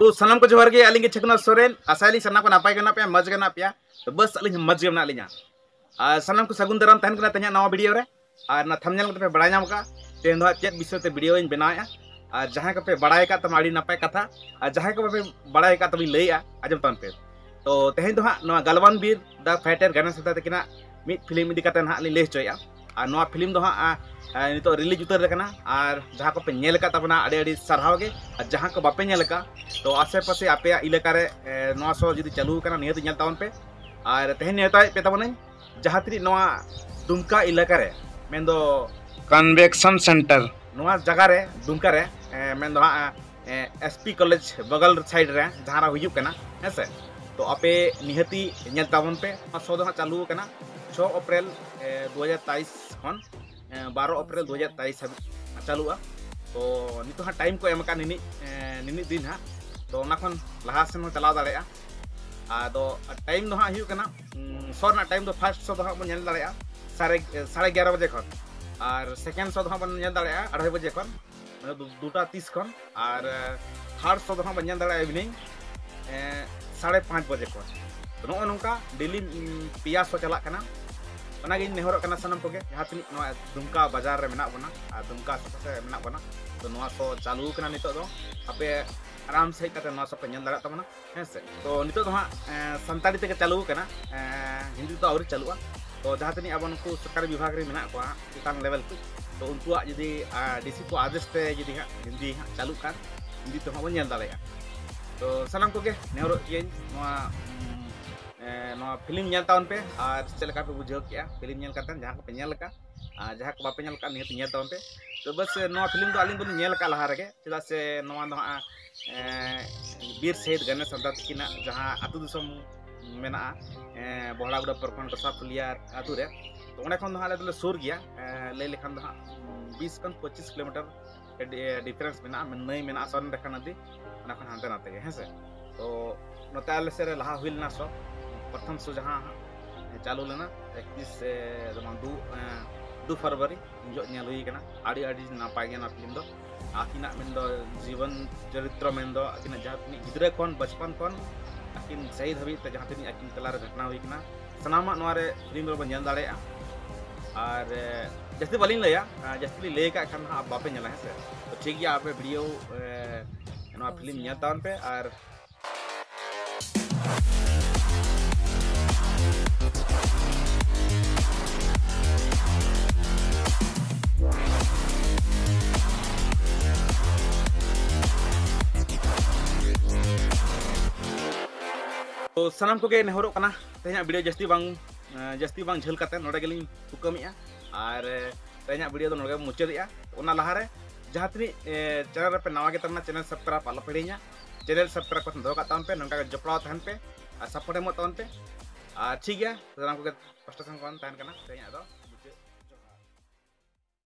तो सनम को जोहर गे अलिंग छकना सोरेन आसाली सन्ना को नापाय गना पे मज गना पे तो बस अलिंग मज गना लिया सनम को सगुन दराम तहन कना तन्या नवा वीडियो रे और ना थंबनेल पे बड़ा नाम का तेन दो चेक विषय ते वीडियो इन बनाया और जहां पे बड़ाई का तमाड़ी नापाय कथा और जहां को पे बड़ाई का तभी लैया आजम तन पे तो तेहन दो नवा गलवान बीर द फाइटर गणेश सदा तकिना मिड फिल्म इदी कते ना ले चोया और नवा फिल्म दो नितो रिलीज उतर कना और जहां को पे नेल का तबना अड़े अड़ी सरहाव गे और जहां को बापे नेल का तो आसे पासे आपे इलाका रे नवा सो जदी चालू कना नियत नेल तावन पे और तेहन नेताय पे तबन जहां त्री नवा दुमका इलाका रे मेंदो कन्वेक्शन सेंटर नवा जगह रे दुमका रे मेंदो एसपी कॉलेज बगल साइड रे जहां हुयु कना हेसे तो आपे निहती नेल तावन पे सो दो चालू कना 6 अप्रैल 2023 खन 12 अप्रैल 2023 चालू तो नितो टाइम को एम का निनी दिन हाँ तो लहा सेन चलाव दाड़ा आदो टाइम दो हाँ कना सो टाइम दो फर्स्ट सो दो बन दाड़ा 11:30 बजे खन और सेकेंड सो दो बन दाड़ा 2:30 बजे खन 2:30 खन और थर्ड सो दो बन दाड़ा इवनिंग 5:30 बजे खन तो नो नौका डेली पिया सो चला कना नेहर सनम को जहाँ तीन दुमका बाजार रे मेना बना और दुमका से मेना बना तो नवा सो चालू कना नितो दो आपे आराम से कते नवा सो पे नेल दाड़ा तमना हेसे तो नितो दो हाँ संताली ते चालू कना हिंदी तो आवरी चालुआ तो जहाँ तीन अब उनको सरकारी विभाग रे मेना को चितान लेवल को तो उनको जदी डीसी को आदेश पे जदी हाँ हिंदी हाँ चालू कर हिंदी तो हाँ बन नेल दाड़ा तो सनम को नेहर फिल्म नेल तावन पे और चलका पे बुझाव किया फिल्म नेल करते जहाँ को पे नेल का जहाँ को बापे नेल का निहत नेल तावन पे तो बस नवा फिल्म तो अलिंग दोली नेल का लहा रगे चेदा से नवा दो वीर शहीद गणेश सदा तकिना जहाँ आतु दिसम मेना बहड़ागुड़ा प्रखंड कसा फुलिया आतु रे तो ओंडे खन दो आले दोले सुर गया लय लेखान दो 20 खन 25 किलोमीटर डिफरेंस मेना नई मेना सन देखा नदी ओना खन हानते नाते हेसे तो नोते आले से लहा हुइलना सो प्रथम सो जहाँ चालू लेना 2 फरवरी जो नेल हुई कना आड़ी आड़ी नापाय गया फिल्म दो आकिना मेंदो जीवन चरित्र मेंदो आकिना जहाँ तीन गिद्रे खन बचपन खन आकिन सही धाबी ते जहाँ तीन आकिन तलार घटना हुई कना सनामा नवारे फिल्म रे बन नेल दाड़ेया और जस्ती बालिंग लया जस्ती ले का खान आप बापे नेला है तो ठीक गया आपे वीडियो नवा फिल्म नेल तावन पे और तो सनम को नेहर तेना वीडियो जस्ती बांग झेल करते नोडे गेलिंग हुकमिया और तेना वीडियो तो नोडे मुचादिया ओना लहारे जहाँ तीन चैनल पे नवा गे चैनल सब्सक्राइब आलो पेड़िया चैनल सब्सक्राइब कर दो तावन पे नंका जपड़ा तहन पे और सपोर्ट एमो तावन पे ठीक गया सनम को पास्टा संग तहन कना तेना दो